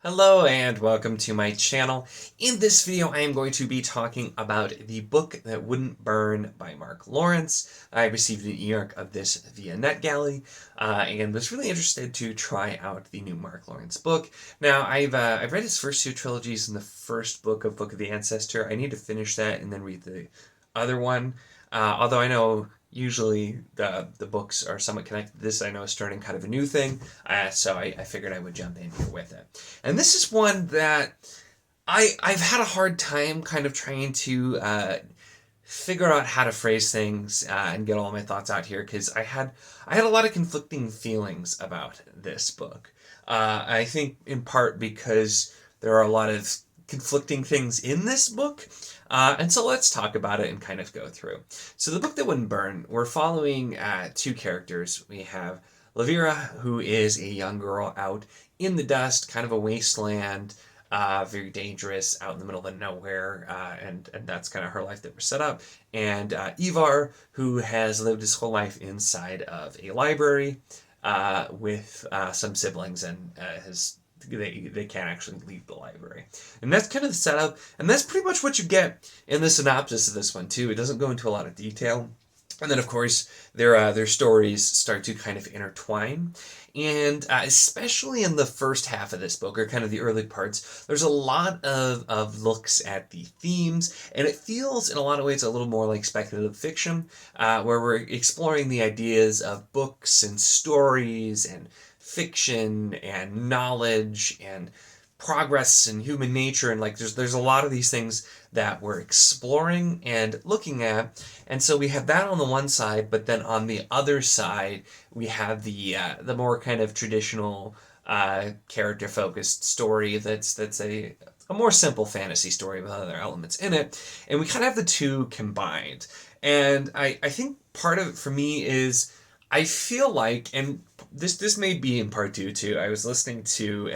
Hello and welcome to my channel. In this video I am going to be talking about The Book That Wouldn't Burn by Mark Lawrence. I received an e-arc of this via NetGalley and was really interested to try out the new Mark Lawrence book. Now I've read his first two trilogies in the first book of the Ancestor. I need to finish that and then read the other one. Although I know usually the books are somewhat connected. This I know is starting kind of a new thing, so I figured I would jump in here with it. And this is one that I've had a hard time kind of trying to figure out how to phrase things and get all my thoughts out here because I had a lot of conflicting feelings about this book. I think in part because there are a lot of conflicting things in this book. And so let's talk about it and kind of go through. So the Book That Wouldn't Burn, we're following two characters. We have Lavira, who is a young girl out in the dust, kind of a wasteland, very dangerous, out in the middle of nowhere, and that's kind of her life that was set up. And Ivar, who has lived his whole life inside of a library with some siblings, and they can't actually leave the library. And that's kind of the setup, and that's pretty much what you get in the synopsis of this one too. It doesn't go into a lot of detail. And then, of course, their stories start to kind of intertwine. And especially in the first half of this book, or kind of the early parts, there's a lot of looks at the themes, and it feels in a lot of ways a little more like speculative fiction, where we're exploring the ideas of books and stories and fiction and knowledge and progress and human nature, and like there's a lot of these things that we're exploring and looking at. And so we have that on the one side, but then on the other side we have the more kind of traditional character focused story that's a more simple fantasy story with other elements in it, and we kind of have the two combined. And I think part of it for me is I feel like, and this may be in part due to, I was listening to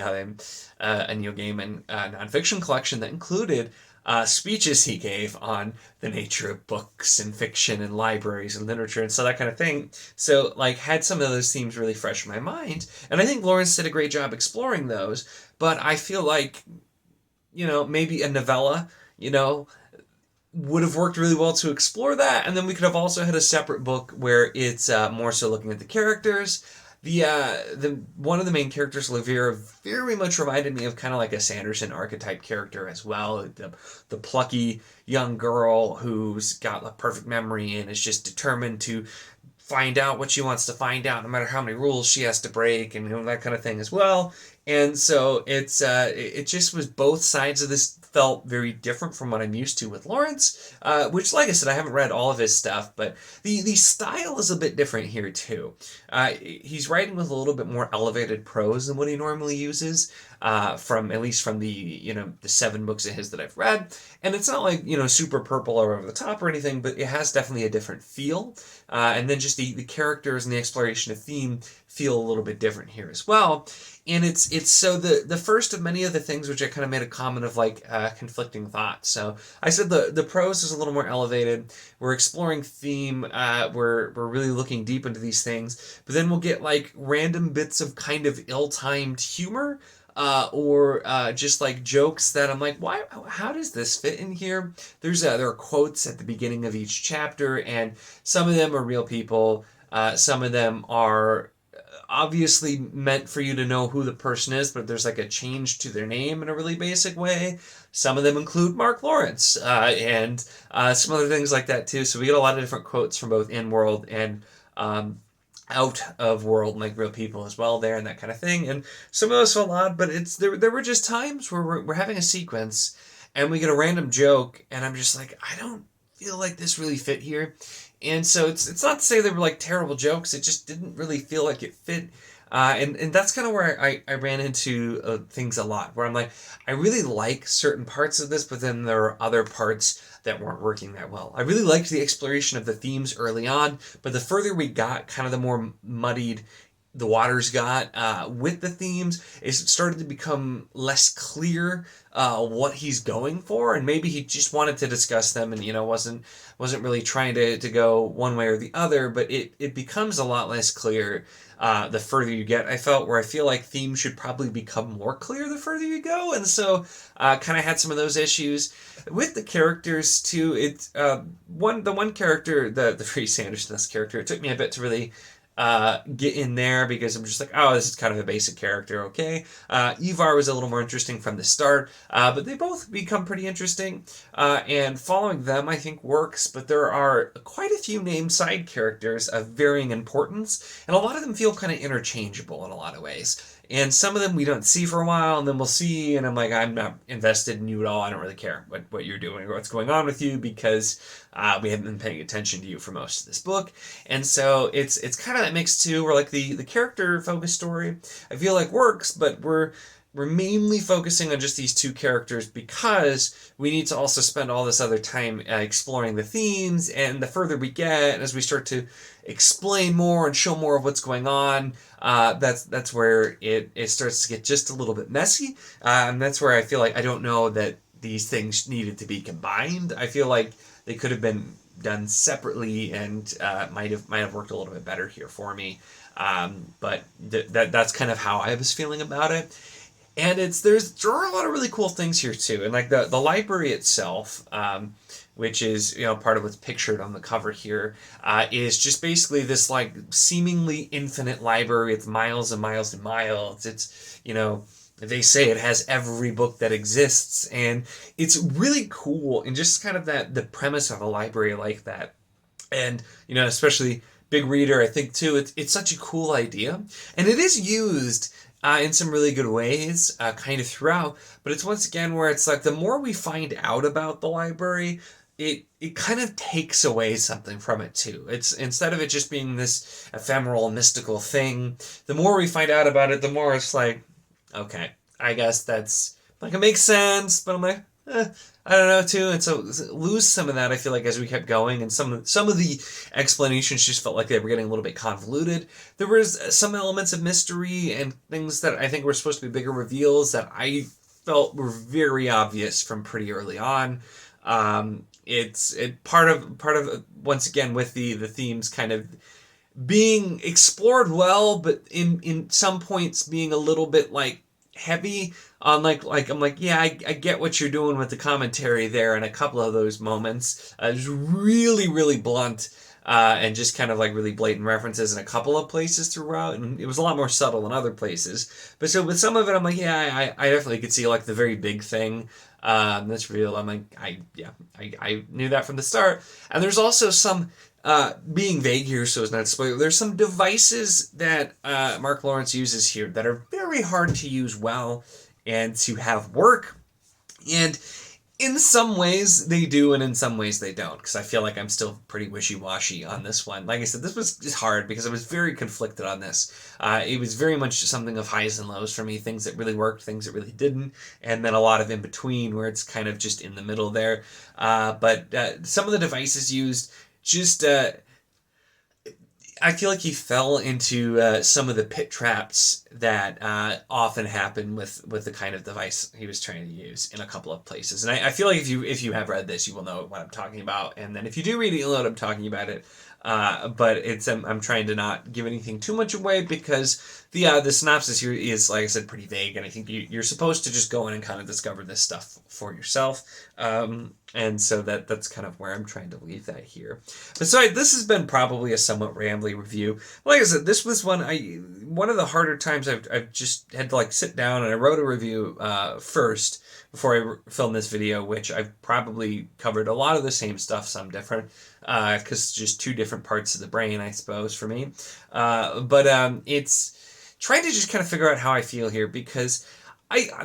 a Neil Gaiman nonfiction collection that included speeches he gave on the nature of books and fiction and libraries and literature and so that kind of thing. So like had some of those themes really fresh in my mind, and I think Lawrence did a great job exploring those. But I feel like, maybe a novella, would have worked really well to explore that, and then we could have also had a separate book where it's more so looking at the characters. The one of the main characters, Lavira, very much reminded me of kind of like a Sanderson archetype character as well. The plucky young girl who's got a perfect memory and is just determined to find out what she wants to find out, no matter how many rules she has to break, and that kind of thing as well. And so it just was both sides of this felt very different from what I'm used to with Lawrence, which, like I said, I haven't read all of his stuff, but the style is a bit different here too. He's writing with a little bit more elevated prose than what he normally uses, from at least from the 7 books of his that I've read. And it's not like super purple or over the top or anything, but it has definitely a different feel. And then just the characters and the exploration of theme feel a little bit different here as well. And it's so the first of many of the things which I kind of made a comment of, like conflicting thoughts. So I said the prose is a little more elevated. We're exploring theme. We're really looking deep into these things. But then we'll get like random bits of kind of ill-timed humor. Or just like jokes that I'm like, why? How does this fit in here? There are quotes at the beginning of each chapter, and some of them are real people. Some of them are obviously meant for you to know who the person is, but there's like a change to their name in a really basic way. Some of them include Mark Lawrence, and some other things like that too. So we get a lot of different quotes from both in-world and out of world, like real people as well there, and that kind of thing. And some of those felt odd, but there were just times where we're having a sequence and we get a random joke, and I'm just like, I don't feel like this really fit here. And so it's not to say they were like terrible jokes, it just didn't really feel like it fit. And that's kind of where I ran into things a lot, where I'm like, I really like certain parts of this, but then there are other parts that weren't working that well. I really liked the exploration of the themes early on, but the further we got, kind of the more muddied the waters got with the themes. It started to become less clear what he's going for, and maybe he just wanted to discuss them, and wasn't really trying to go one way or the other. But it becomes a lot less clear the further you get. I feel like themes should probably become more clear the further you go, and so kind of had some of those issues with the characters too. It's the one character, the Free Sanderson character. It took me a bit to really get in there, because I'm just like, oh, this is kind of a basic character, okay. Ivar was a little more interesting from the start, but they both become pretty interesting, and following them I think works, but there are quite a few named side characters of varying importance, and a lot of them feel kind of interchangeable in a lot of ways. And some of them we don't see for a while, and then we'll see, and I'm like, I'm not invested in you at all. I don't really care what you're doing or what's going on with you, because we haven't been paying attention to you for most of this book. And so it's kind of that mix too, where like the character focused story I feel like works, but we're mainly focusing on just these two characters, because we need to also spend all this other time exploring the themes, and the further we get, as we start to explain more and show more of what's going on, that's where it starts to get just a little bit messy, and that's where I feel like I don't know that these things needed to be combined. I feel like they could have been done separately, and might have worked a little bit better here for me. But that's kind of how I was feeling about it. And there are a lot of really cool things here too, and like the library itself, which is part of what's pictured on the cover here, is just basically this like seemingly infinite library. It's miles and miles and miles. It's they say it has every book that exists, and it's really cool. And just kind of the premise of a library like that, and especially big reader, I think too. It's such a cool idea, and it is used in some really good ways, kind of throughout. But it's once again where it's like the more we find out about the library, it kind of takes away something from it too. It's instead of it just being this ephemeral, mystical thing, the more we find out about it, the more it's like, okay, I guess that's like, it makes sense, but I'm like, I don't know too. And so lose some of that, I feel like, as we kept going, and some of the explanations just felt like they were getting a little bit convoluted. There was some elements of mystery and things that I think were supposed to be bigger reveals that I felt were very obvious from pretty early on. It's part of once again with the themes kind of being explored well, but in some points being a little bit like heavy on like I'm like, yeah, I get what you're doing with the commentary there in a couple of those moments. It's really, really blunt, and just kind of like really blatant references in a couple of places throughout, and it was a lot more subtle in other places. But so with some of it, I'm like, yeah, I definitely could see like the very big thing that's real. I'm like, I knew that from the start. And there's also some being vague here, so as not to spoil, there's some devices that Mark Lawrence uses here that are very hard to use well and to have work. And in some ways they do, and in some ways they don't, because I feel like I'm still pretty wishy-washy on this one. Like I said, this was just hard because I was very conflicted on this. It was very much something of highs and lows for me, things that really worked, things that really didn't, and then a lot of in between where it's kind of just in the middle there. But some of the devices used just... I feel like he fell into some of the pit traps that often happen with the kind of device he was trying to use in a couple of places. And I feel like if you have read this, you will know what I'm talking about. And then if you do read it, you'll know what I'm talking about it. But it's I'm trying to not give anything too much away, because the synopsis here is, like I said, pretty vague, and I think you're supposed to just go in and kind of discover this stuff for yourself. And so that's kind of where I'm trying to leave that here. But so this has been probably a somewhat rambly review. Like I said, this was one of the harder times I've just had to like sit down, and I wrote a review first before I filmed this video, which I've probably covered a lot of the same stuff, some different, because just two different parts of the brain, I suppose, for me. But it's trying to just kind of figure out how I feel here, because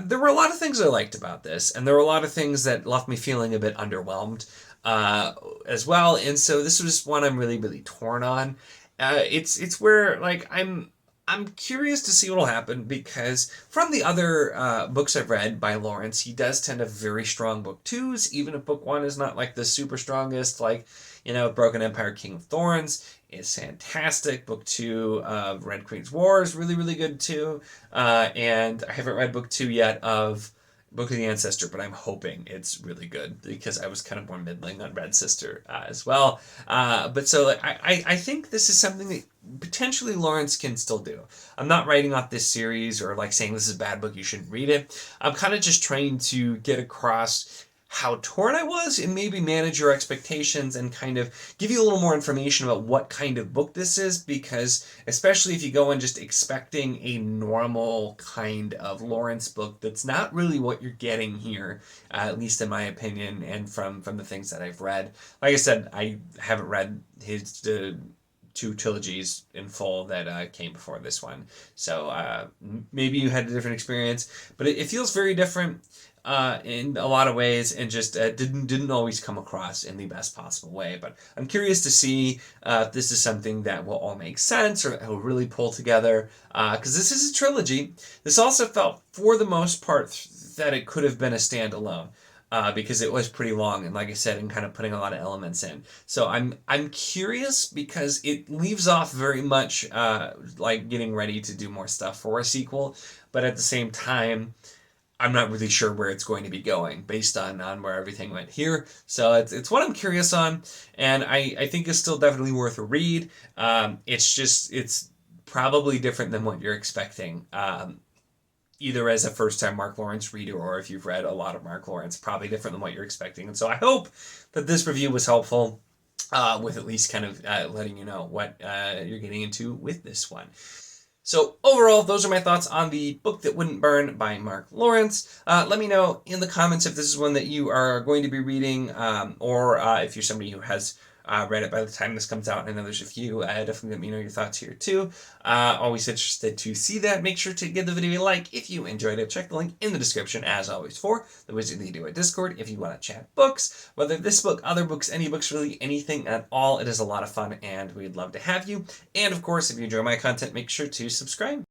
there were a lot of things I liked about this, and there were a lot of things that left me feeling a bit underwhelmed as well. And so this was one I'm really, really torn on. It's where like I'm curious to see what'll happen, because from the other books I've read by Lawrence, he does tend to have very strong book twos, even if book one is not like the super strongest. Like Broken Empire, King of Thorns is fantastic. Book 2 of Red Queen's War is really, really good too. And I haven't read book 2 yet of Book of the Ancestor, but I'm hoping it's really good because I was kind of more middling on Red Sister as well. But so I think this is something that potentially Lawrence can still do. I'm not writing off this series or saying this is a bad book, you shouldn't read it. I'm kind of just trying to get across how torn I was and maybe manage your expectations and kind of give you a little more information about what kind of book this is, because especially if you go in just expecting a normal kind of Lawrence book, that's not really what you're getting here, at least in my opinion and from the things that I've read. Like I said, I haven't read his 2 trilogies in full that came before this one, so maybe you had a different experience, but it feels very different in a lot of ways, and just didn't always come across in the best possible way. But I'm curious to see if this is something that will all make sense or that will really pull together, because this is a trilogy. This also felt, for the most part, that it could have been a standalone. Because it was pretty long, and like I said, and kind of putting a lot of elements in. So I'm curious because it leaves off very much like getting ready to do more stuff for a sequel, but at the same time, I'm not really sure where it's going to be going based on where everything went here. So it's what I'm curious on, and I think it's still definitely worth a read. It's probably different than what you're expecting. Either as a first-time Mark Lawrence reader or if you've read a lot of Mark Lawrence, probably different than what you're expecting. And so I hope that this review was helpful with at least kind of letting you know what you're getting into with this one. So overall, those are my thoughts on the book that wouldn't burn by Mark Lawrence. Let me know in the comments if this is one that you are going to be reading, or if you're somebody who has read it by the time this comes out. I know there's a few. Definitely let me know your thoughts here too. Always interested to see that. Make sure to give the video a like if you enjoyed it. Check the link in the description, as always, for the Wizard Leader Do It Discord if you want to chat books, whether this book, other books, any books, really anything at all. It is a lot of fun, and we'd love to have you. And of course, if you enjoy my content, make sure to subscribe.